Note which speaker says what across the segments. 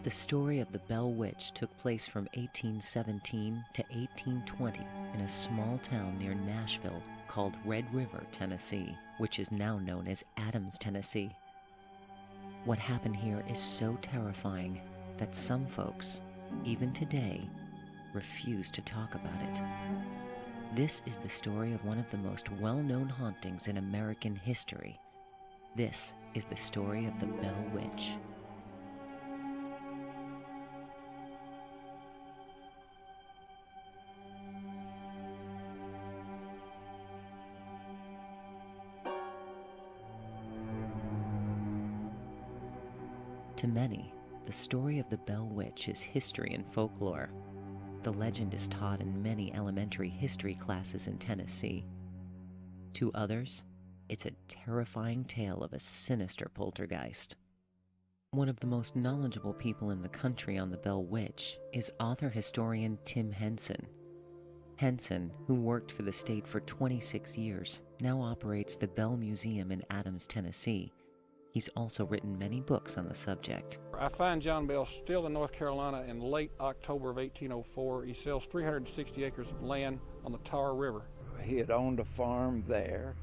Speaker 1: The story of the Bell Witch took place from 1817 to 1820 in a small town near Nashville called Red River, Tennessee, which is now known as Adams, Tennessee. What happened here is so terrifying that some folks, even today, refuse to talk about it. This is the story of one of the most well-known hauntings in American history. This is the story of the Bell Witch. To many, the story of the Bell Witch is history and folklore. The legend is taught in many elementary history classes in Tennessee. To others, it's a terrifying tale of a sinister poltergeist. One of the most knowledgeable people in the country on the Bell Witch is author-historian Tim Henson. Henson, who worked for the state for 26 years, now operates the Bell Museum in Adams, Tennessee. He's also written many books on the subject.
Speaker 2: I find John Bell still in North Carolina in late October of 1804. He sells 360 acres of land on the Tar River.
Speaker 3: He had owned a farm there,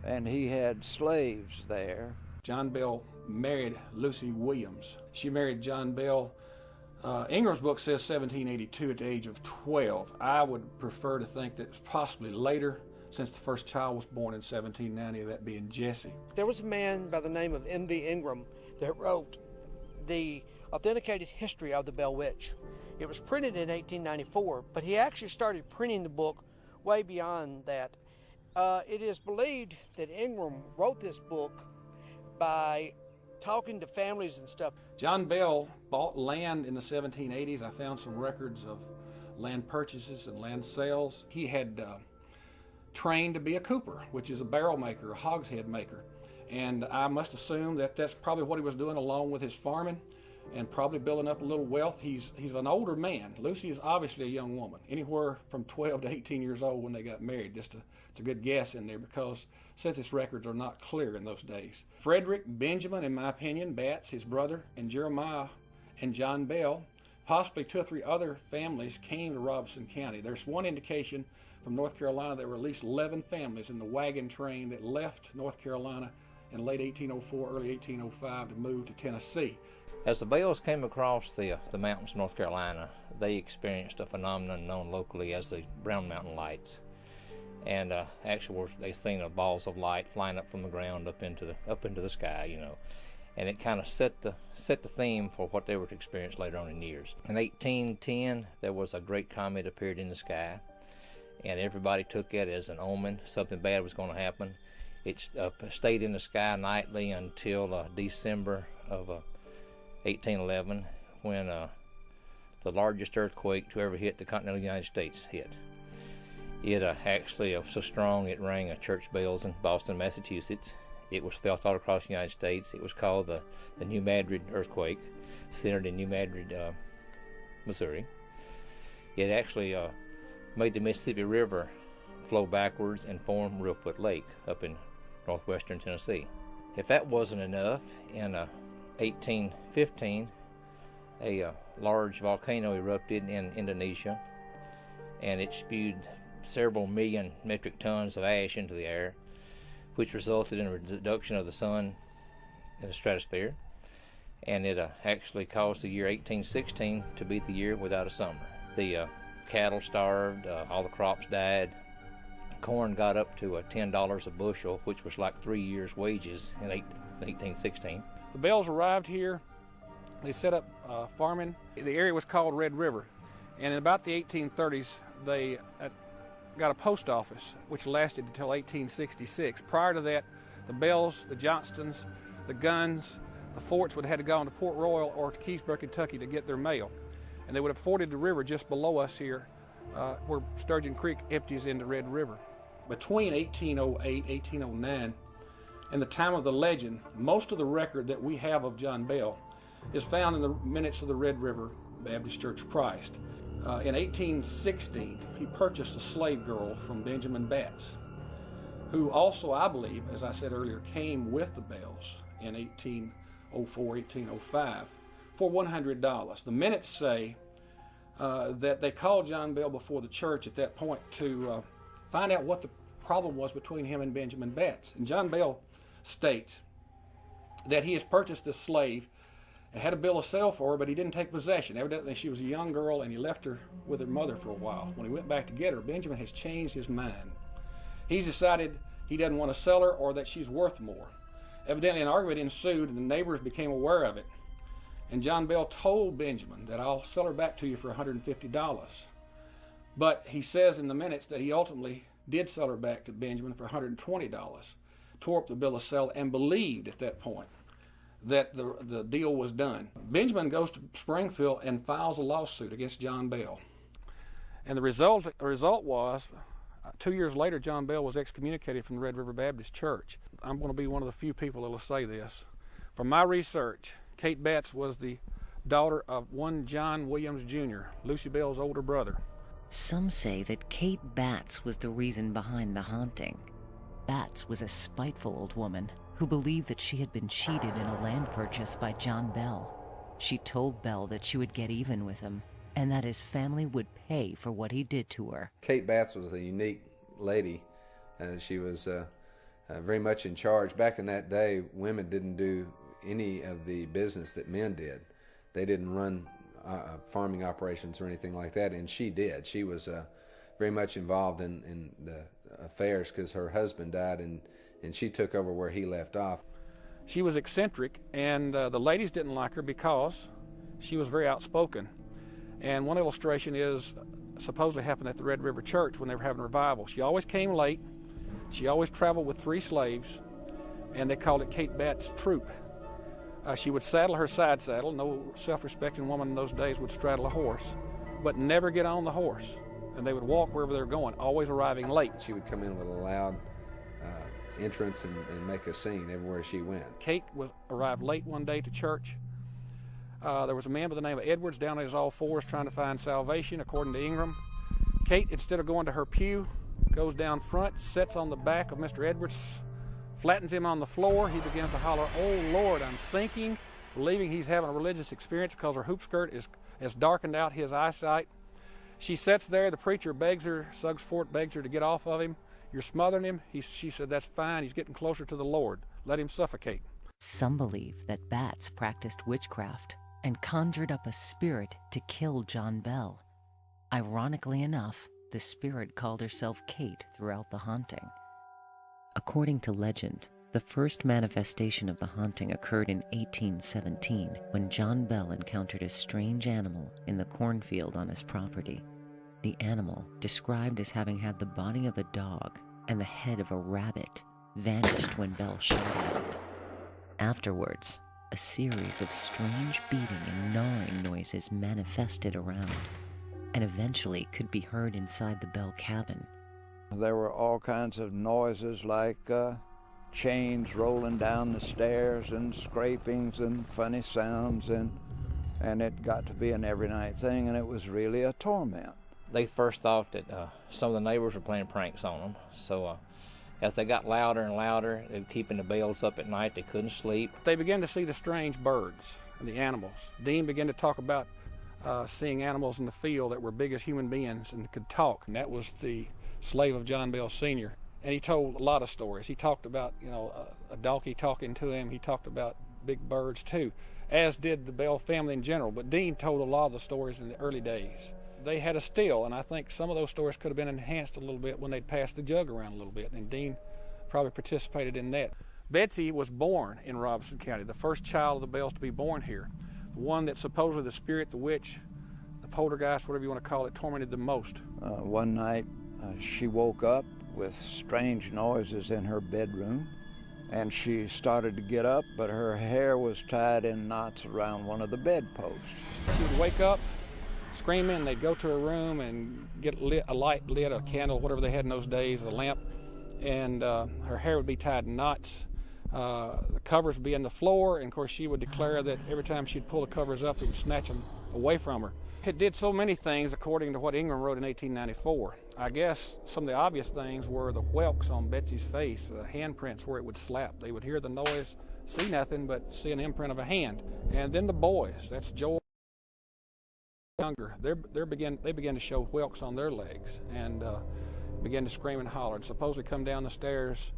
Speaker 3: and he had slaves there.
Speaker 2: John Bell married Lucy Williams. She married John Bell. Ingram's book says 1782 at the age of 12. I would prefer to think that it's possibly later, since the first child was born in 1790, that being Jesse.
Speaker 4: There was a man by the name of M.V. Ingram that wrote the authenticated history of the Bell Witch. It was printed in 1894, but he actually started printing the book way beyond that. It is believed that Ingram wrote this book by talking to families and stuff.
Speaker 2: John Bell bought land in the 1780s. I found some records of land purchases and land sales. He had trained to be a cooper, which is a barrel maker, a hogshead maker. And I must assume that that's probably what he was doing along with his farming and probably building up a little wealth. He's an older man. Lucy is obviously a young woman, anywhere from 12 to 18 years old when they got married. It's a good guess in there because census records are not clear in those days. Frederick, Benjamin, in my opinion, Batts, his brother, and Jeremiah and John Bell, possibly 2 or 3 other families came to Robertson County. There's one indication from North Carolina there were at least 11 families in the wagon train that left North Carolina in late 1804, early 1805 to move to Tennessee.
Speaker 5: As the Bells came across the mountains of North Carolina, they experienced a phenomenon known locally as the Brown Mountain Lights. And actually they seen the balls of light flying up from the ground up into the sky, you know. And it kind of set the theme for what they were to experience later on in years. In 1810, there was a great comet appeared in the sky, and everybody took it as an omen. Something bad was going to happen. It stayed in the sky nightly until December of 1811, when the largest earthquake to ever hit the continental United States hit. It actually was so strong it rang church bells in Boston, Massachusetts. It was felt all across the United States. It was called the New Madrid earthquake, centered in New Madrid, Missouri. It actually made the Mississippi River flow backwards and form Reelfoot Lake up in northwestern Tennessee. If that wasn't enough, in 1815, a large volcano erupted in Indonesia, and it spewed several million metric tons of ash into the air, which resulted in a reduction of the sun in the stratosphere, and it actually caused the year 1816 to be the year without a summer. The cattle starved, all the crops died, corn got up to $10 a bushel, which was like 3 years' wages in 1816.
Speaker 2: The Bells arrived here. They set up farming. The area was called Red River, and in about the 1830s they got a post office, which lasted until 1866. Prior to that, the Bells, the Johnstons, the Guns, the Forts would have had to go on to Port Royal or to Keysburg, Kentucky to get their mail. And they would have forded the river just below us here, where Sturgeon Creek empties into Red River. Between 1808, 1809, and the time of the legend, most of the record that we have of John Bell is found in the minutes of the Red River Baptist Church of Christ. In 1816, he purchased a slave girl from Benjamin Batts, who also, I believe, as I said earlier, came with the Bells in 1804, 1805 for $100. The minutes say that they called John Bell before the church at that point to find out what the problem was between him and Benjamin Betts. And John Bell states that he has purchased this slave and had a bill of sale for her, but he didn't take possession. Evidently she was a young girl and he left her with her mother for a while. When he went back to get her, Benjamin has changed his mind. He's decided he doesn't want to sell her or that she's worth more. Evidently an argument ensued and the neighbors became aware of it. And John Bell told Benjamin that I'll sell her back to you for $150. But he says in the minutes that he ultimately did sell her back to Benjamin for $120, tore up the bill of sale, and believed at that point that the deal was done. Benjamin goes to Springfield and files a lawsuit against John Bell. And the result was, 2 years later, John Bell was excommunicated from the Red River Baptist Church. I'm going to be one of the few people that will say this. From my research, Kate Betts was the daughter of one John Williams Jr., Lucy Bell's older brother.
Speaker 1: Some say that Kate Betts was the reason behind the haunting. Betts was a spiteful old woman who believed that she had been cheated in a land purchase by John Bell. She told Bell that she would get even with him and that his family would pay for what he did to her.
Speaker 6: Kate Betts was a unique lady. She was very much in charge. Back in that day, women didn't do any of the business that men did. They didn't run farming operations or anything like that, and she did. She was very much involved in the affairs because her husband died, and she took over where he left off.
Speaker 2: She was eccentric, and the ladies didn't like her because she was very outspoken. And one illustration is supposedly happened at the Red River Church when they were having a revival. She always came late. She always traveled with 3 slaves, and they called it Kate Betts' troop. She would saddle her side saddle. No self-respecting woman in those days would straddle a horse, but never get on the horse. And they would walk wherever they were going, always arriving late.
Speaker 6: She would come in with a loud entrance and make a scene everywhere she went.
Speaker 2: Kate arrived late one day to church. There was a man by the name of Edwards down on his all fours trying to find salvation, according to Ingram. Kate, instead of going to her pew, goes down front, sits on the back of Mr. Edwards, flattens him on the floor. He begins to holler, "Oh Lord, I'm sinking," believing he's having a religious experience because her hoop skirt has darkened out his eyesight. She sits there. The preacher begs her, Suggs Fort begs her to get off of him. "You're smothering him." She said, "That's fine. He's getting closer to the Lord. Let him suffocate."
Speaker 1: Some believe that Betts practiced witchcraft and conjured up a spirit to kill John Bell. Ironically enough, the spirit called herself Kate throughout the haunting. According to legend, the first manifestation of the haunting occurred in 1817 when John Bell encountered a strange animal in the cornfield on his property. The animal, described as having had the body of a dog and the head of a rabbit, vanished when Bell shot at it. Afterwards, a series of strange beating and gnawing noises manifested around, and eventually could be heard inside the Bell cabin.
Speaker 3: There were all kinds of noises like chains rolling down the stairs and scrapings and funny sounds, and it got to be an every night thing, and it was really a torment.
Speaker 5: They first thought that some of the neighbors were playing pranks on them, so as they got louder and louder, they were keeping the bells up at night. They couldn't sleep.
Speaker 2: They began to see the strange birds and the animals. Dean began to talk about seeing animals in the field that were big as human beings and could talk, and that was the slave of John Bell Sr. And he told a lot of stories. He talked about, a donkey talking to him. He talked about big birds too, as did the Bell family in general. But Dean told a lot of the stories in the early days. They had a still, and I think some of those stories could have been enhanced a little bit when they'd passed the jug around a little bit, and Dean probably participated in that. Betsy was born in Robertson County, the first child of the Bells to be born here, the one that supposedly the spirit, the witch, the poltergeist, whatever you want to call it, tormented the most.
Speaker 3: One night she woke up with strange noises in her bedroom, and she started to get up, but her hair was tied in knots around one of the bedposts.
Speaker 2: She would wake up screaming. They'd go to her room and get a light lit, a candle, whatever they had in those days, a lamp, and her hair would be tied in knots. The covers would be in the floor, and of course she would declare that every time she'd pull the covers up, it would snatch them away from her. It did so many things according to what Ingram wrote in 1894. I guess some of the obvious things were the whelks on Betsy's face, the handprints where it would slap. They would hear the noise, see nothing, but see an imprint of a hand. And then the boys, that's Joel younger, they began to show whelks on their legs and began to scream and holler. And supposedly come down the stairs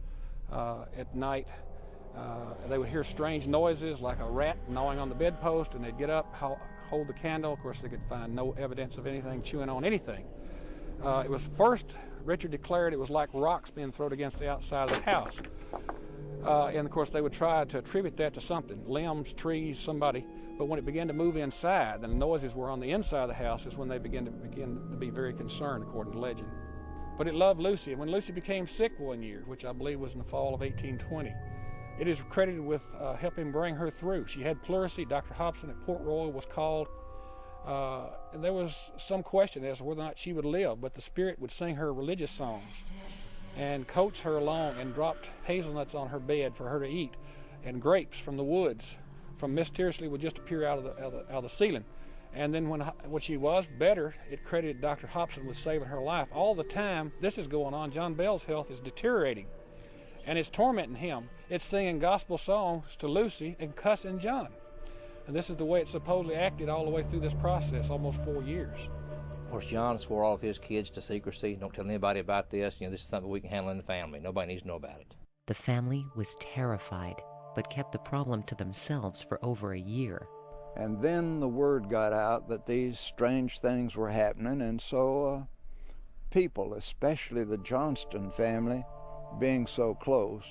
Speaker 2: at night. They would hear strange noises like a rat gnawing on the bedpost, and they'd get up, hold the candle. Of course, they could find no evidence of anything chewing on anything. It was first, Richard declared, it was like rocks being thrown against the outside of the house. And of course, they would try to attribute that to something, limbs, trees, somebody. But when it began to move inside, and the noises were on the inside of the house, is when they began to be very concerned, according to legend. But it loved Lucy, and when Lucy became sick one year, which I believe was in the fall of 1820, it is credited with helping bring her through. She had pleurisy. Dr. Hobson at Port Royal was called. And there was some question as to whether or not she would live, but the spirit would sing her religious songs and coax her along, and dropped hazelnuts on her bed for her to eat, and grapes from the woods from mysteriously would just appear out of the ceiling. And then when she was better, it credited Dr. Hobson with saving her life. All the time this is going on, John Bell's health is deteriorating, and it's tormenting him. It's singing gospel songs to Lucy and cussing John. And this is the way it supposedly acted all the way through this process, almost 4 years.
Speaker 5: Of course, John swore all of his kids to secrecy. Don't tell anybody about this. This is something we can handle in the family. Nobody needs to know about it.
Speaker 1: The family was terrified, but kept the problem to themselves for over a year.
Speaker 3: And then the word got out that these strange things were happening, and so people, especially the Johnston family, being so close,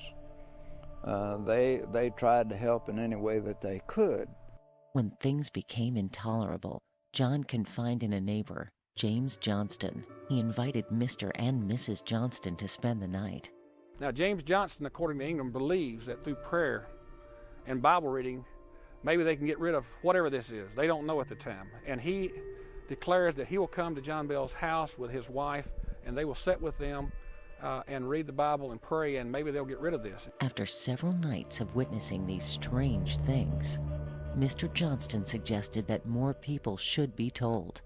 Speaker 3: they tried to help in any way that they could.
Speaker 1: When things became intolerable, John confided in a neighbor, James Johnston. He invited Mr. and Mrs. Johnston to spend the night.
Speaker 2: Now, James Johnston, according to Ingram, believes that through prayer and Bible reading, maybe they can get rid of whatever this is. They don't know at the time. And he declares that he will come to John Bell's house with his wife, and they will sit with them and read the Bible and pray, and maybe they'll get rid of this.
Speaker 1: After several nights of witnessing these strange things, Mr. Johnston suggested that more people should be told,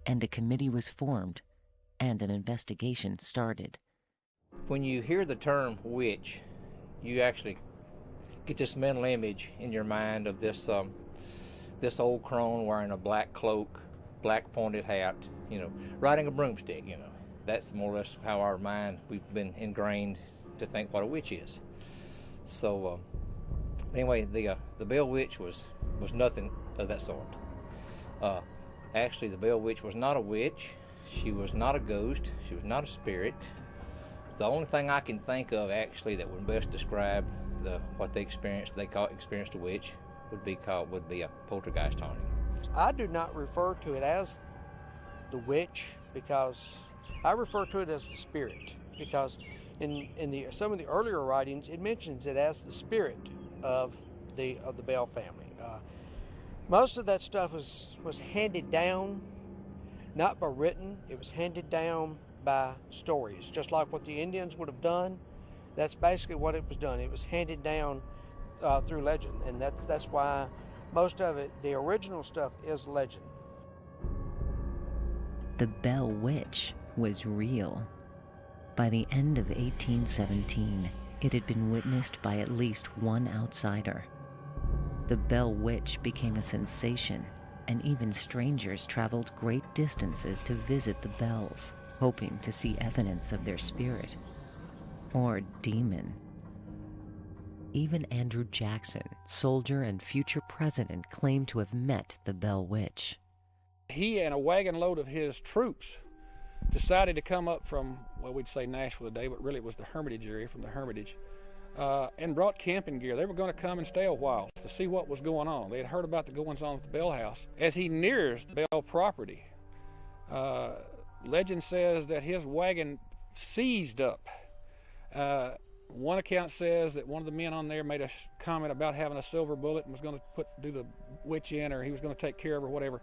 Speaker 1: and a committee was formed, and an investigation started.
Speaker 5: When you hear the term witch, you actually get this mental image in your mind of this old crone wearing a black cloak, black pointed hat, riding a broomstick, That's more or less how we've been ingrained to think what a witch is. So anyway, the Bell Witch was nothing of that sort. Actually, the Bell Witch was not a witch. She was not a ghost. She was not a spirit. The only thing I can think of actually that would best describe what they experienced a witch would be a poltergeist haunting.
Speaker 4: I do not refer to it as the witch, because I refer to it as the spirit, because in some of the earlier writings it mentions it as the spirit of the Bell family. Most of that stuff was handed down, not by written. It was handed down by stories, just like what the Indians would have done. That's basically what it was done. It was handed down through legend, and that's why most of it, the original stuff, is legend.
Speaker 1: The Bell Witch was real. By the end of 1817, it had been witnessed by at least one outsider. The Bell Witch became a sensation, and even strangers traveled great distances to visit the Bells, hoping to see evidence of their spirit or demon. Even Andrew Jackson, soldier and future president, claimed to have met the Bell Witch.
Speaker 2: He and a wagon load of his troops decided to come up from, well, we'd say Nashville today, but really it was the Hermitage area, from the Hermitage, and brought camping gear. They were going to come and stay a while to see what was going on. They had heard about the goings-on at the Bell house. As he nears the Bell property, legend says that his wagon seized up. One account says that one of the men on there made a comment about having a silver bullet and was going to do the witch in, or he was going to take care of her, whatever.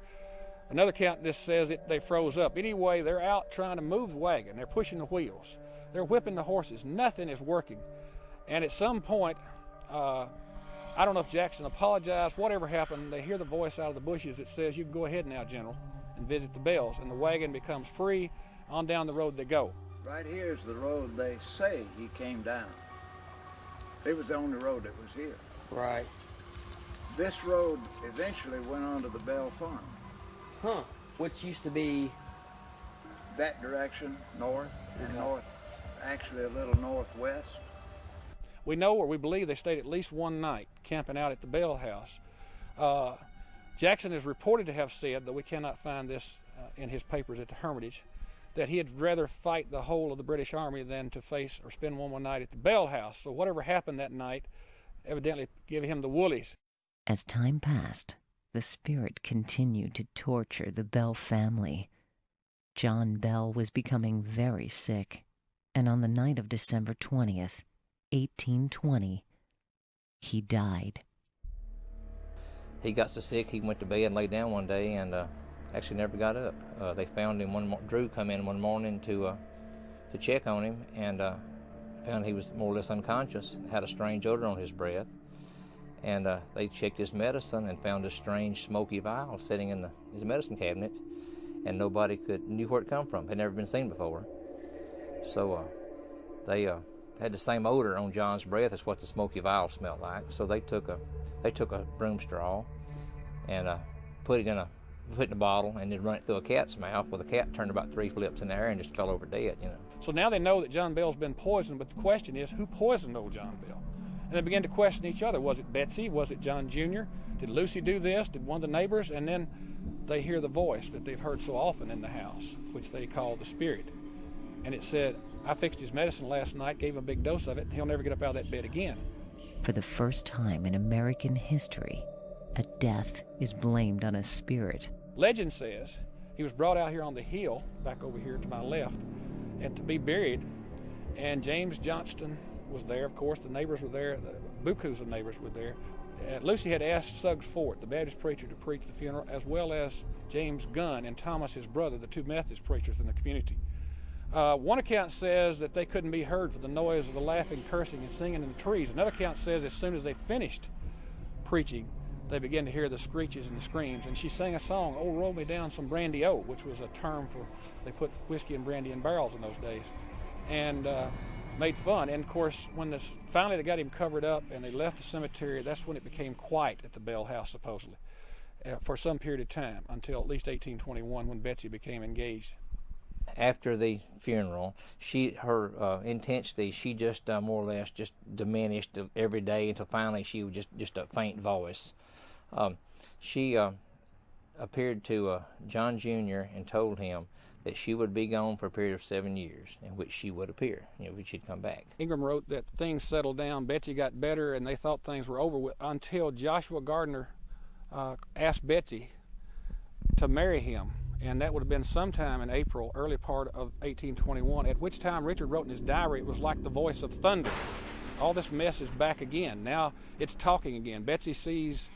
Speaker 2: Another account just says that they froze up. Anyway, they're out trying to move the wagon. They're pushing the wheels. They're whipping the horses. Nothing is working. And at some point, I don't know if Jackson apologized, whatever happened, they hear the voice out of the bushes that says, "You can go ahead now, General." and visit the Bells, and the wagon becomes free. On down the road they go.
Speaker 3: Right here's the road they say he came down. It was the only road that was here.
Speaker 4: Right.
Speaker 3: This road eventually went on to the Bell Farm.
Speaker 4: Huh. Which used to be?
Speaker 3: That direction, north, and north, actually a little northwest.
Speaker 2: We know, or we believe, they stayed at least one night camping out at the Bell House. Jackson is reported to have said, though we cannot find this in his papers at the Hermitage, that he had rather fight the whole of the British Army than to face or spend one more night at the Bell House. So whatever happened that night evidently gave him the woolies.
Speaker 1: As time passed, the spirit continued to torture the Bell family. John Bell was becoming very sick, and on the night of December 20th, 1820, he died.
Speaker 5: He got so sick he went to bed and lay down one day and actually never got up. They found him Drew come in one morning to check on him and found he was more or less unconscious, had a strange odor on his breath. And they checked his medicine and found a strange smoky vial sitting in his medicine cabinet, and nobody knew where it come from. Had never been seen before. So they had the same odor on John's breath as what the smoky vial smelled like. So they took a broom straw and put it in a bottle and then run it through a cat's mouth. Well, the cat turned about 3 flips in the air and just fell over dead.
Speaker 2: So now they know that John Bell's been poisoned, but the question is, who poisoned old John Bell? And they began to question each other. Was it Betsy? Was it John Jr.? Did Lucy do this? Did one of the neighbors? And then they hear the voice that they've heard so often in the house, which they call the spirit. And it said, I fixed his medicine last night, gave him a big dose of it, and he'll never get up out of that bed again.
Speaker 1: For the first time in American history, a death is blamed on a spirit.
Speaker 2: Legend says he was brought out here on the hill, back over here to my left, and to be buried. And James Johnston was there, of course. The neighbors were there. The bukus of neighbors were there. Lucy had asked Suggs Fort, the Baptist preacher, to preach the funeral, as well as James Gunn and Thomas, his brother, the two Methodist preachers in the community. One account says that they couldn't be heard for the noise of the laughing, cursing, and singing in the trees. Another account says as soon as they finished preaching, they began to hear the screeches and the screams. And she sang a song, "Oh, Roll Me Down Some Brandy-O," which was a term for, they put whiskey and brandy in barrels in those days. And made fun. And of course, when finally they got him covered up and they left the cemetery, that's when it became quiet at the Bell House, supposedly, for some period of time, until at least 1821, when Betsy became engaged.
Speaker 5: After the funeral, her intensity, she just more or less just diminished every day until finally she was just a faint voice. She appeared to John Jr. and told him that she would be gone for a period of 7 years, in which she would appear, which she'd come back.
Speaker 2: Ingram wrote that things settled down, Betsy got better, and they thought things were over with, until Joshua Gardner asked Betsy to marry him, and that would have been sometime in April, early part of 1821, at which time Richard wrote in his diary, it was like the voice of thunder. All this mess is back again. Now it's talking again. Betsy sees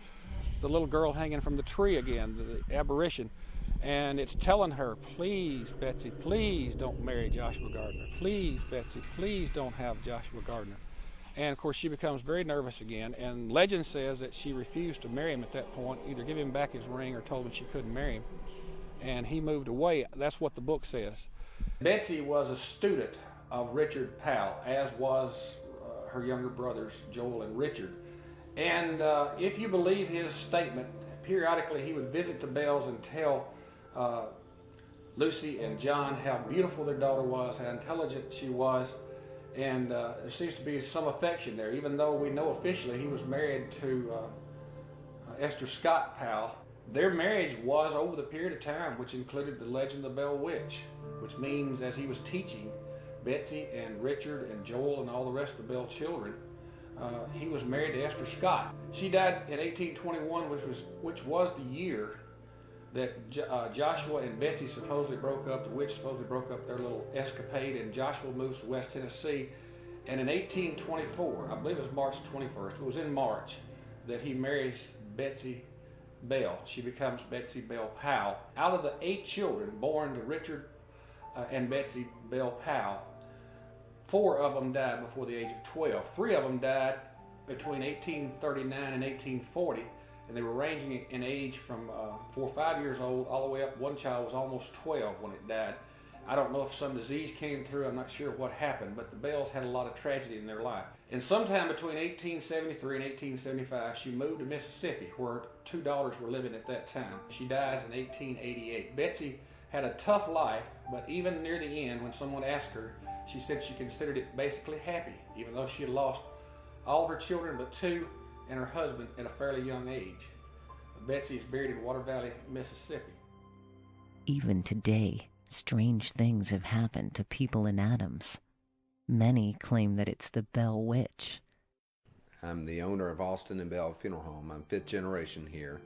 Speaker 2: the little girl hanging from the tree again, the apparition, and it's telling her, please, Betsy, please don't marry Joshua Gardner. Please, Betsy, please don't have Joshua Gardner. And of course she becomes very nervous again, and legend says that she refused to marry him at that point, either give him back his ring or told him she couldn't marry him. And he moved away. That's what the book says. Betsy was a student of Richard Powell, as was her younger brothers, Joel and Richard. And if you believe his statement, periodically he would visit the Bells and tell Lucy and John how beautiful their daughter was, how intelligent she was, and there seems to be some affection there, even though we know officially he was married to Esther Scott Powell. Their marriage was over the period of time which included the legend of the Bell Witch, which means as he was teaching Betsy and Richard and Joel and all the rest of the Bell children, he was married to Esther Scott. She died in 1821, which was the year that Joshua and Betsy supposedly broke up. The witch supposedly broke up their little escapade, and Joshua moves to West Tennessee. And in 1824, I believe it was March 21st, it was in March, that he marries Betsy Bell. She becomes Betsy Bell Powell. Out of the 8 children born to Richard and Betsy Bell Powell, 4 of them died before the age of 12. 3 of them died between 1839 and 1840, and they were ranging in age from 4 or 5 years old all the way up. One child was almost 12 when it died. I don't know if some disease came through, I'm not sure what happened, but the Bells had a lot of tragedy in their life. And sometime between 1873 and 1875, she moved to Mississippi, where 2 daughters were living at that time. She dies in 1888. Betsy had a tough life, but even near the end, when someone asked her, she said she considered it basically happy, even though she had lost all of her children but 2 and her husband at a fairly young age. Betsy is buried in Water Valley, Mississippi.
Speaker 1: Even today, strange things have happened to people in Adams. Many claim that it's the Bell Witch.
Speaker 6: I'm the owner of Austin and Bell Funeral Home. I'm 5th generation here.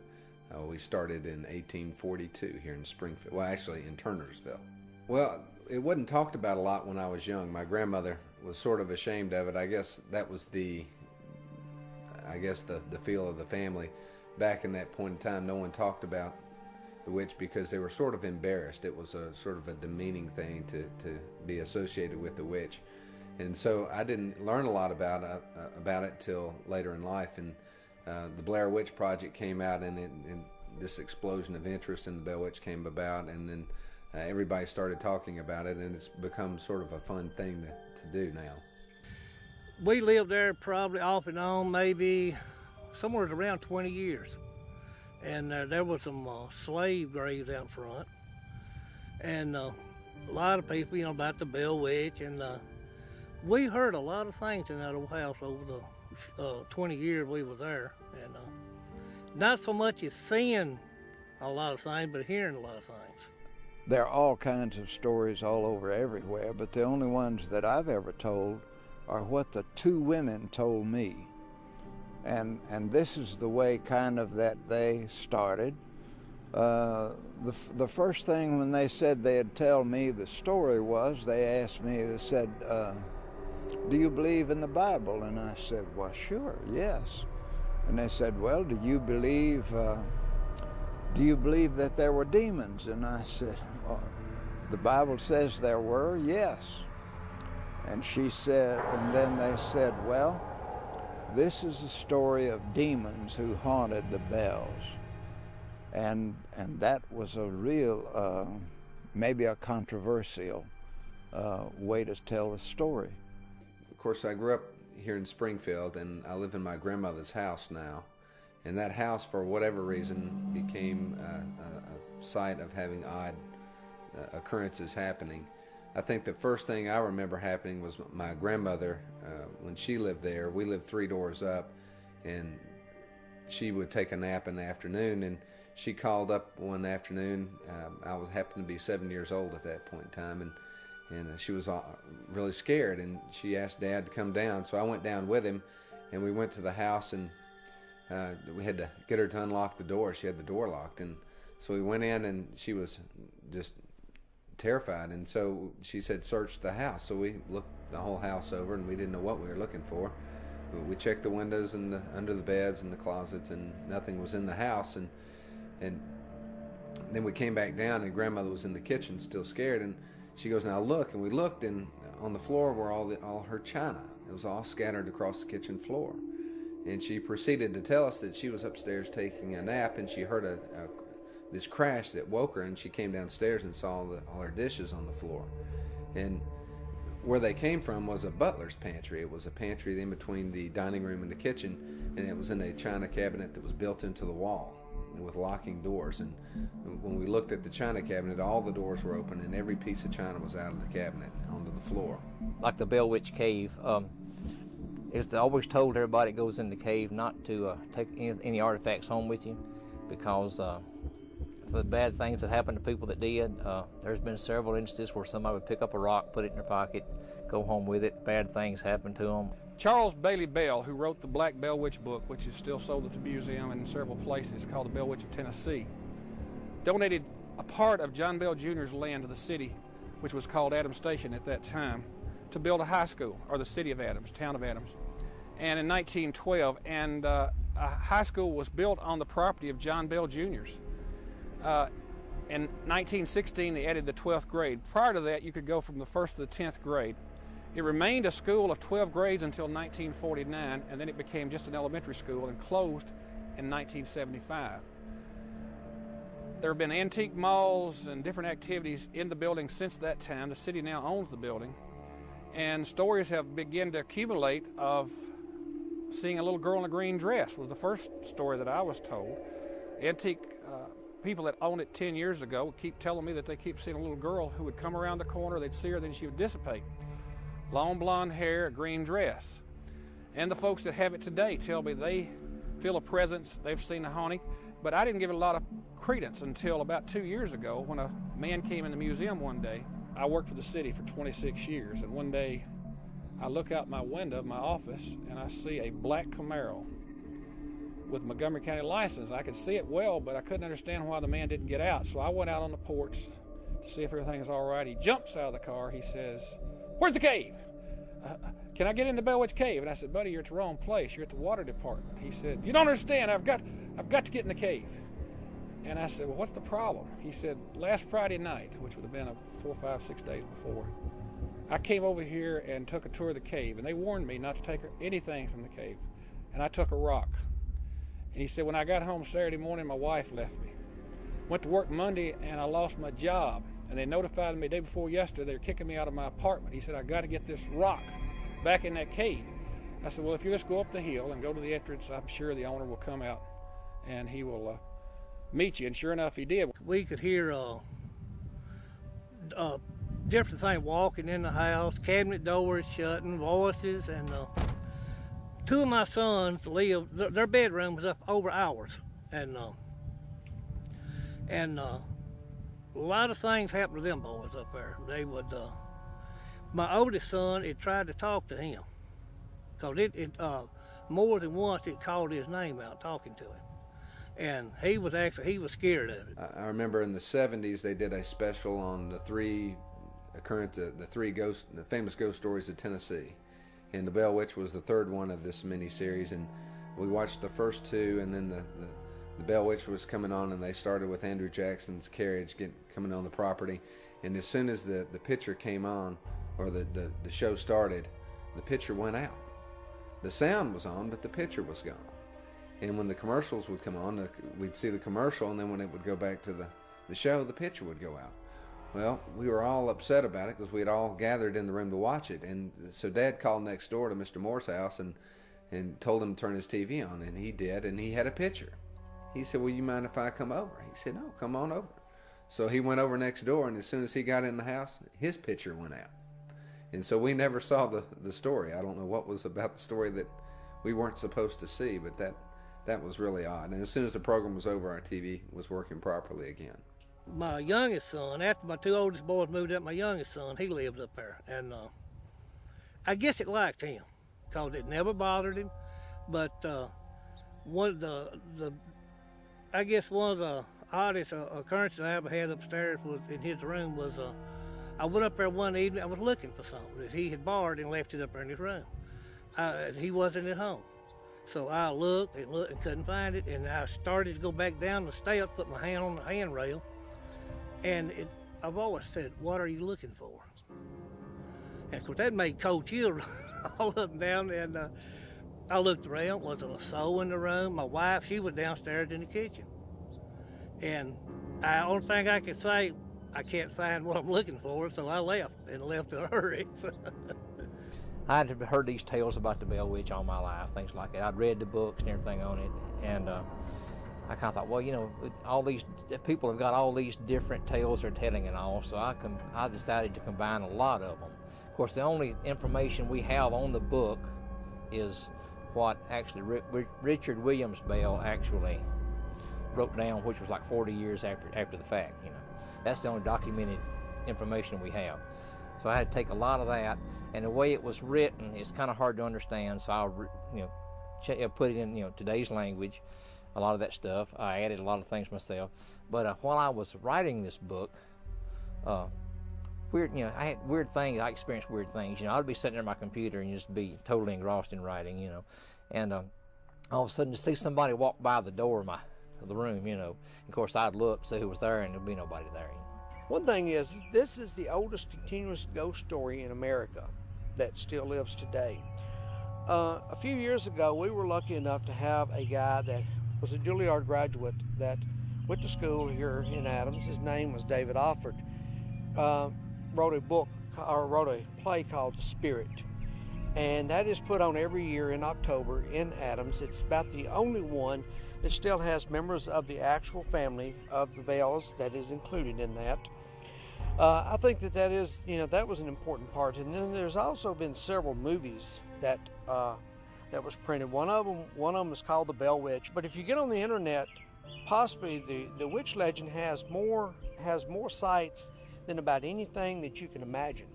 Speaker 6: We started in 1842 here in Springfield. Well, actually in Turnersville. Well, it wasn't talked about a lot when I was young. My grandmother was sort of ashamed of it. I guess that was the feel of the family. Back in that point in time, no one talked about the witch because they were sort of embarrassed. It was a sort of a demeaning thing to be associated with the witch. And so I didn't learn a lot about it till later in life. And the Blair Witch Project came out, and this explosion of interest in the Bell Witch came about, and then everybody started talking about it, and it's become sort of a fun thing to do now.
Speaker 7: We lived there probably off and on maybe somewhere around 20 years. And there was some slave graves out front, and a lot of people, about the Bell Witch, and we heard a lot of things in that old house over the 20 years we were there, and not so much as seeing a lot of things, but hearing a lot of things.
Speaker 3: There are all kinds of stories all over everywhere, but the only ones that I've ever told are what the 2 women told me. And this is the way kind of that they started. The first thing when they said they'd tell me the story was, they asked me, they said, do you believe in the Bible? And I said, well, sure, yes. And they said, well, do you believe that there were demons? And I said, well, the Bible says there were, yes. And she said, and then they said, well, this is a story of demons who haunted the Bells. And that was a real, maybe a controversial way to tell the story.
Speaker 6: Of course, I grew up here in Springfield, and I live in my grandmother's house now. And that house, for whatever reason, became a site of having odd occurrences happening. I think the first thing I remember happening was my grandmother, when she lived there. We lived 3 doors up, and she would take a nap in the afternoon, and she called up one afternoon. I happened to be 7 years old at that point in time, and she was really scared, and she asked Dad to come down. So I went down with him, and we went to the house, and we had to get her to unlock the door. She had the door locked, and so we went in, and she was just terrified, and so she said, search the house. So we looked the whole house over, and we didn't know what we were looking for. We checked the windows and under the beds and the closets, and nothing was in the house. And then we came back down, and Grandmother was in the kitchen still scared, and she goes, now look. And we looked, and on the floor were all her china. It was all scattered across the kitchen floor. And she proceeded to tell us that she was upstairs taking a nap, and she heard this crash that woke her, and she came downstairs and saw all her dishes on the floor. And where they came from was a butler's pantry. It was a pantry in between the dining room and the kitchen, and it was in a china cabinet that was built into the wall with locking doors. And when we looked at the china cabinet, all the doors were open, and every piece of china was out of the cabinet onto the floor.
Speaker 5: Like the Bell Witch Cave, it's always told everybody that goes in the cave not to take any artifacts home with you, because for the bad things that happened to people that did, there's been several instances where somebody would pick up a rock, put it in their pocket, go home with it. Bad things happened to them.
Speaker 2: Charles Bailey Bell, who wrote the Black Bell Witch book, which is still sold at the museum and in several places, called the Bell Witch of Tennessee, donated a part of John Bell Jr.'s land to the city, which was called Adams Station at that time, to build a high school, or the city of Adams, town of Adams. And in 1912, a high school was built on the property of John Bell Jr.'s. In 1916, they added the 12th grade. Prior to that, you could go from the 1st to the 10th grade. It remained a school of 12 grades until 1949, and then it became just an elementary school and closed in 1975. There have been antique malls and different activities in the building since that time. The city now owns the building, and stories have begun to accumulate of seeing a little girl in a green dress was the first story that I was told. Antique people that owned it 10 years ago keep telling me that they keep seeing a little girl who would come around the corner, they'd see her, then she would dissipate. Long blonde hair, a green dress. And the folks that have it today tell me they feel a presence, they've seen a haunting, but I didn't give it a lot of credence until about 2 years ago when a man came in the museum one day. I worked for the city for 26 years, and one day I look out my window of my office and I see a black Camaro with Montgomery County license. I could see it well, but I couldn't understand why the man didn't get out. So I went out on the porch to see if everything's all right. He jumps out of the car. He says, "Where's the cave? Can I get in the Bell Witch Cave?" And I said, "Buddy, you're at the wrong place. You're at the water department." He said, "You don't understand. I've got to get in the cave." And I said, "Well, what's the problem?" He said, "Last Friday night," which would have been 4, 5, 6 days before, "I came over here and took a tour of the cave, and they warned me not to take anything from the cave. And I took a rock." And he said, "When I got home Saturday morning, my wife left me. Went to work Monday, and I lost my job. And they notified me the day before yesterday they were kicking me out of my apartment." He said, "I got to get this rock back in that cave." I said, "Well, if you just go up the hill and go to the entrance, I'm sure the owner will come out and he will meet you." And sure enough, he did.
Speaker 7: We could hear different things walking in the house, cabinet doors shutting, voices, and two of my sons live, their bedroom was up over ours, and a lot of things happened to them boys up there. They would, my oldest son, it tried to talk to him, because it more than once it called his name out talking to him, and he was scared of it.
Speaker 6: I remember in the 70s they did a special on the three famous ghost stories of Tennessee, and the Bell Witch was the third one of this mini-series, and we watched the first two, and then the Bell Witch was coming on, and they started with Andrew Jackson's carriage coming on the property, and as soon as the picture came on, or the show started, the picture went out. The sound was on, but the picture was gone. And when the commercials would come on, we'd see the commercial, and then when it would go back to the show, the picture would go out. Well, we were all upset about it because we had all gathered in the room to watch it. And so Dad called next door to Mr. Moore's house and told him to turn his TV on, and he did, and he had a picture. He said, "Well, you mind if I come over?" He said, "No, come on over." So he went over next door, and as soon as he got in the house, his picture went out. And so we never saw the story. I don't know what was about the story that we weren't supposed to see, but that was really odd. And as soon as the program was over, our TV was working properly again.
Speaker 7: My youngest son, after my two oldest boys moved up, my youngest son, he lived up there, and I guess it liked him, because it never bothered him. But one of the oddest occurrences I ever had upstairs was in his room was I went up there one evening. I was looking for something that he had borrowed and left it up there in his room. He wasn't at home, so I looked and couldn't find it, and I started to go back down the steps, put my hand on the handrail. And I've always said, "What are you looking for?" And of course that made cold chills all up and down. And I looked around, wasn't a soul in the room. My wife, she was downstairs in the kitchen. And the only thing I could say, I can't find what I'm looking for, so I left in a hurry.
Speaker 5: I had heard these tales about the Bell Witch all my life, things like that. I'd read the books and everything on it, and I kind of thought, well, you know, all these people have got all these different tales they're telling and all, so I decided to combine a lot of them. Of course, the only information we have on the book is what actually Richard Williams Bell actually wrote down, which was like 40 years after the fact. You know, that's the only documented information we have. So I had to take a lot of that, and the way it was written is kind of hard to understand. So I'll put it in today's language. A lot of that stuff. I added a lot of things myself. But while I was writing this book, I had weird things. I experienced weird things. I'd be sitting there at my computer and just be totally engrossed in writing. And all of a sudden to see somebody walk by the door of the room. Of course I'd look, see who was there, and there'd be nobody there.
Speaker 4: One thing is, this is the oldest continuous ghost story in America that still lives today. A few years ago, we were lucky enough to have a guy that was a Juilliard graduate that went to school here in Adams. His name was David Alford. Wrote a play called The Spirit. And that is put on every year in October in Adams. It's about the only one that still has members of the actual family of the Bells that is included in that. I think that is, that was an important part. And then there's also been several movies that was printed. One of them is called The Bell Witch. But if you get on the internet, possibly the witch legend has more sites than about anything that you can imagine.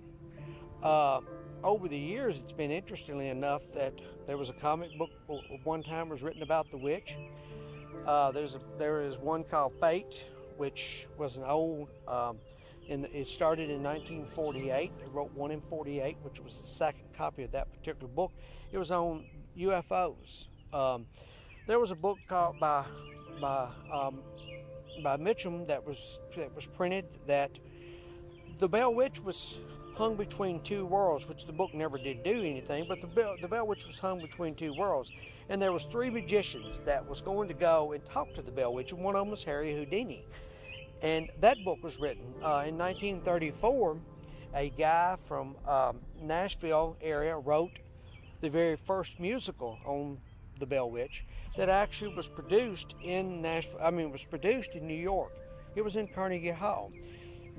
Speaker 4: Over the years, it's been interestingly enough that there was a comic book one time was written about the witch. There is one called Fate, which was an old. It started in 1948. They wrote one in 48, which was the second copy of that particular book. It was on UFOs. There was a book called by Mitchum that was printed that the Bell Witch was hung between two worlds, which the book never did do anything, but the Bell Witch was hung between two worlds. And there was three magicians that was going to go and talk to the Bell Witch, and one of them was Harry Houdini. And that book was written in 1934. A guy from Nashville area wrote the very first musical on the Bell Witch that actually was produced in was produced in New York. It was in Carnegie Hall.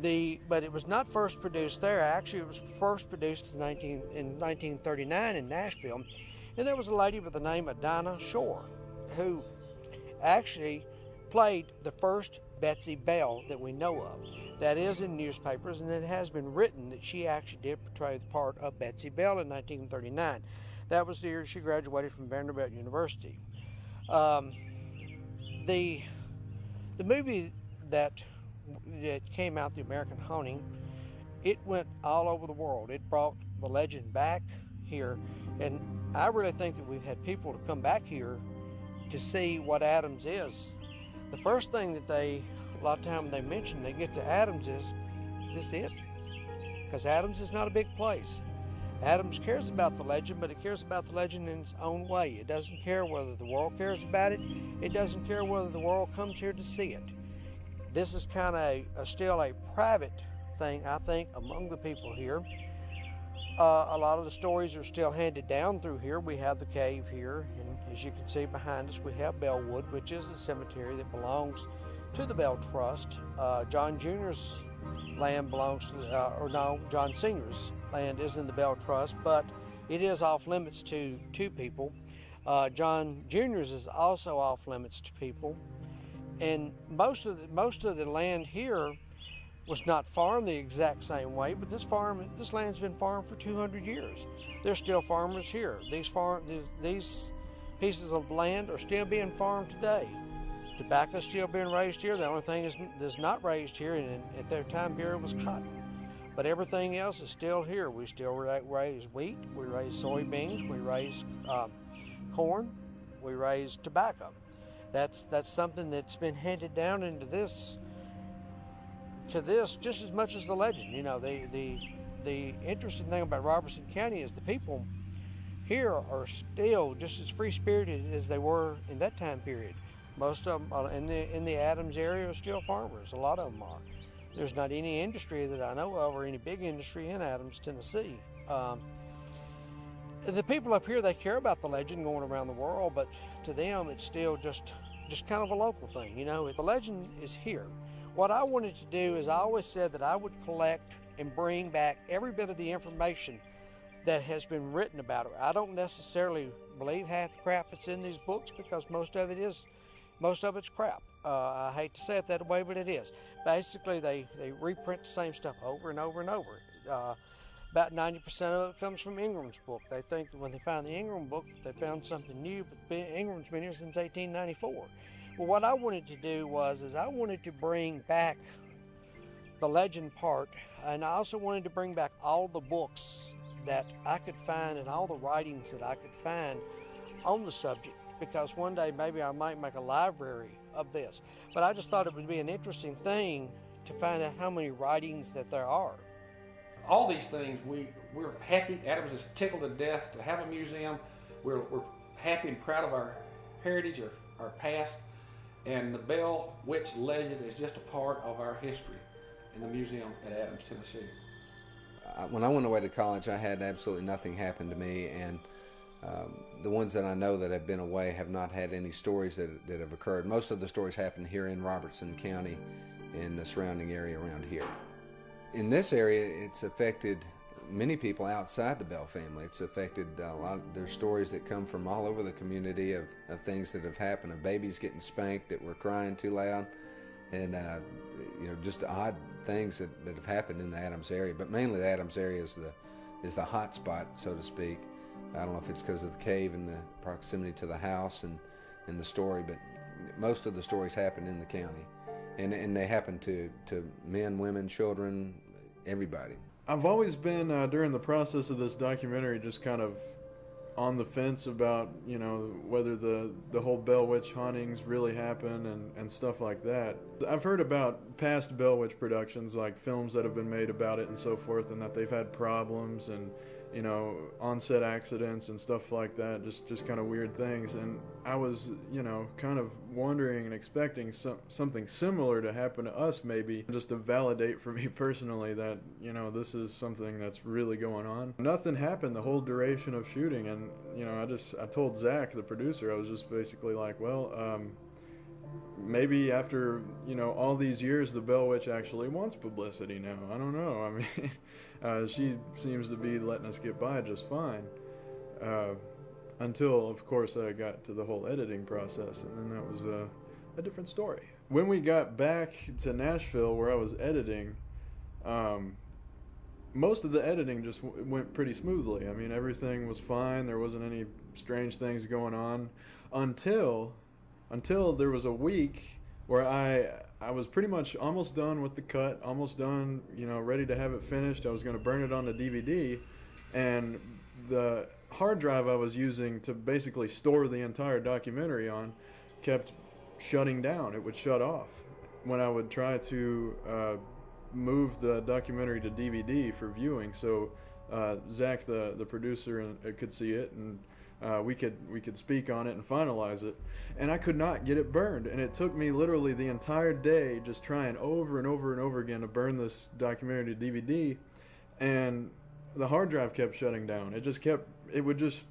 Speaker 4: But it was not first produced there. Actually, it was first produced in 1939 in Nashville. And there was a lady by the name of Dinah Shore who actually played the first Betsy Bell that we know of. That is in newspapers, and it has been written that she actually did portray the part of Betsy Bell in 1939. That was the year she graduated from Vanderbilt University. The movie that came out, The American Haunting, it went all over the world. It brought the legend back here, and I really think that we've had people to come back here to see what Adams is. The first thing that a lot of times they mention, they get to Adams is this it? Because Adams is not a big place. Adams cares about the legend, but it cares about the legend in its own way. It doesn't care whether the world cares about it. It doesn't care whether the world comes here to see it. This is kind of still a private thing, I think, among the people here. A lot of the stories are still handed down through here. We have the cave here, and as you can see behind us, we have Bellwood, which is a cemetery that belongs to the Bell Trust. John Jr.'s land belongs to, John Sr.'s land is in the Bell Trust, but it is off limits to people. John Jr.'s is also off limits to people. And most of the land here was not farmed the exact same way, but this land's been farmed for 200 years. There's still farmers here. These pieces of land are still being farmed today. Tobacco's still being raised here. The only thing that's not raised here at their time period was cotton. But everything else is still here. We still raise wheat, we raise soybeans, we raise corn, we raise tobacco. That's something that's been handed down into this just as much as the legend. The interesting thing about Robertson County is the people here are still just as free-spirited as they were in that time period. Most of them in the Adams area are still farmers. A lot of them are. There's not any industry that I know of or any big industry in Adams, Tennessee. The people up here, they care about the legend going around the world, but to them it's still just kind of a local thing. The legend is here. What I wanted to do is I always said that I would collect and bring back every bit of the information that has been written about it. I don't necessarily believe half the crap that's in these books because most of it's crap. I hate to say it that way, but it is. Basically, they reprint the same stuff over and over and over. About 90% of it comes from Ingram's book. They think that when they find the Ingram book, they found something new, but Ingram's been here since 1894. Well, what I wanted to do is I wanted to bring back the legend part, and I also wanted to bring back all the books that I could find and all the writings that I could find on the subject, because one day maybe I might make a library of this. But I just thought it would be an interesting thing to find out how many writings that there are.
Speaker 2: All these things, we're happy. Adams is tickled to death to have a museum. We're happy and proud of our heritage, our past, and the Bell Witch legend is just a part of our history in the museum at Adams, Tennessee.
Speaker 6: When I went away to college, I had absolutely nothing happen to me, and the ones that I know that have been away have not had any stories that have occurred. Most of the stories happen here in Robertson County and the surrounding area around here. In this area, it's affected many people outside the Bell family. It's affected a lot. There's stories that come from all over the community of things that have happened, of babies getting spanked that were crying too loud, and just odd things that have happened in the Adams area. But mainly the Adams area is the hot spot, so to speak. I don't know if it's because of the cave and the proximity to the house and the story, but most of the stories happen in the county, and they happen to men, women, children, everybody.
Speaker 8: I've always been, during the process of this documentary, just kind of on the fence about, whether the whole Bell Witch hauntings really happen and stuff like that. I've heard about past Bell Witch productions, like films that have been made about it and so forth, and that they've had problems and, on-set accidents and stuff like that, just kind of weird things. And I was, kind of wondering and expecting something similar to happen to us, maybe, just to validate for me personally that, this is something that's really going on. Nothing happened the whole duration of shooting, and, I told Zac, the producer, I was just basically like, well, maybe after, all these years, the Bell Witch actually wants publicity now. I don't know. I mean, she seems to be letting us get by just fine. Until, of course, I got to the whole editing process, and then that was a different story. When we got back to Nashville, where I was editing, most of the editing just went pretty smoothly. I mean, everything was fine. There wasn't any strange things going on until there was a week where I was pretty much almost done with the cut, almost done, ready to have it finished. I was going to burn it on the DVD, and the hard drive I was using to basically store the entire documentary on kept shutting down. It would shut off when I would try to move the documentary to DVD for viewing, so Zac, the producer, could see it, and we could speak on it and finalize it. And I could not get it burned, and it took me literally the entire day just trying over and over and over again to burn this documentary to DVD, and the hard drive kept shutting down. It would just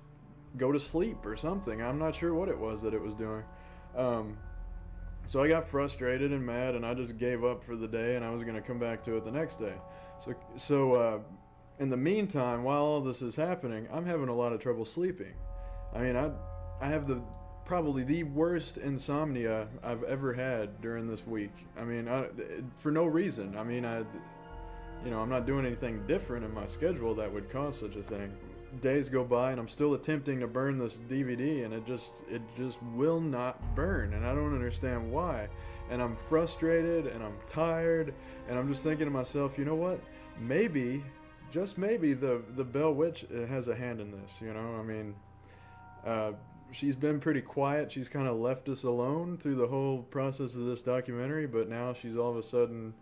Speaker 8: go to sleep or something. I'm not sure what it was that it was doing. So I got frustrated and mad, and I just gave up for the day, and I was going to come back to it the next day. So in the meantime, while all this is happening, I'm having a lot of trouble sleeping. I mean, I have probably the worst insomnia I've ever had during this week. I mean, for no reason. I mean, I'm not doing anything different in my schedule that would cause such a thing. Days go by, and I'm still attempting to burn this DVD, and it just will not burn, and I don't understand why. And I'm frustrated, and I'm tired, and I'm just thinking to myself, you know what? Maybe, just maybe, the Bell Witch has a hand in this. I mean, she's been pretty quiet. She's kind of left us alone through the whole process of this documentary, but now she's all of a sudden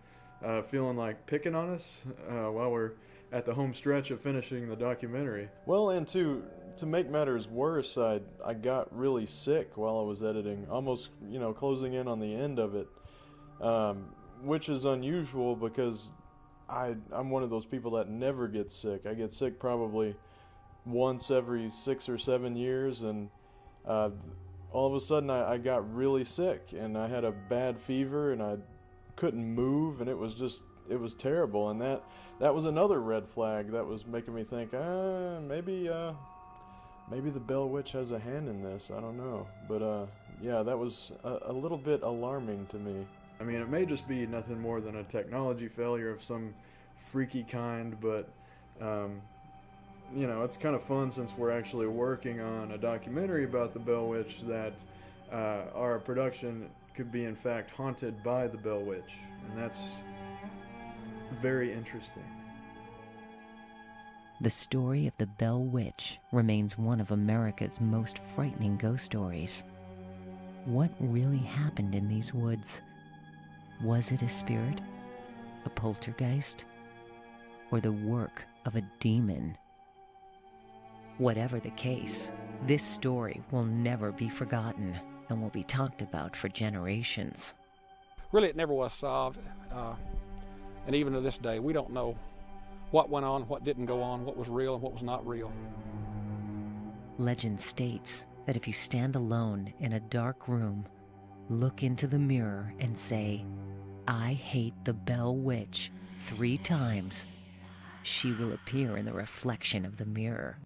Speaker 8: feeling like picking on us while we're at the home stretch of finishing the documentary. Well, and to make matters worse, I got really sick while I was editing, almost, closing in on the end of it, which is unusual because I'm one of those people that never gets sick. I get sick probably once every 6 or 7 years, and all of a sudden I got really sick, and I had a bad fever, and I couldn't move, and it was terrible. And that was another red flag that was making me think, maybe the Bell Witch has a hand in this. I don't know, but yeah, that was a little bit alarming to me. I mean, it may just be nothing more than a technology failure of some freaky kind, but it's kind of fun, since we're actually working on a documentary about the Bell Witch, that our production could be in fact haunted by the Bell Witch, and that's very interesting.
Speaker 1: The story of the Bell Witch remains one of America's most frightening ghost stories. What really happened in these woods? Was it a spirit, a poltergeist, or the work of a demon? Whatever the case, this story will never be forgotten and will be talked about for generations.
Speaker 2: Really, it never was solved. And even to this day, we don't know what went on, what didn't go on, what was real and what was not real.
Speaker 1: Legend states that if you stand alone in a dark room, look into the mirror and say, "I hate the Bell Witch," 3 times, she will appear in the reflection of the mirror.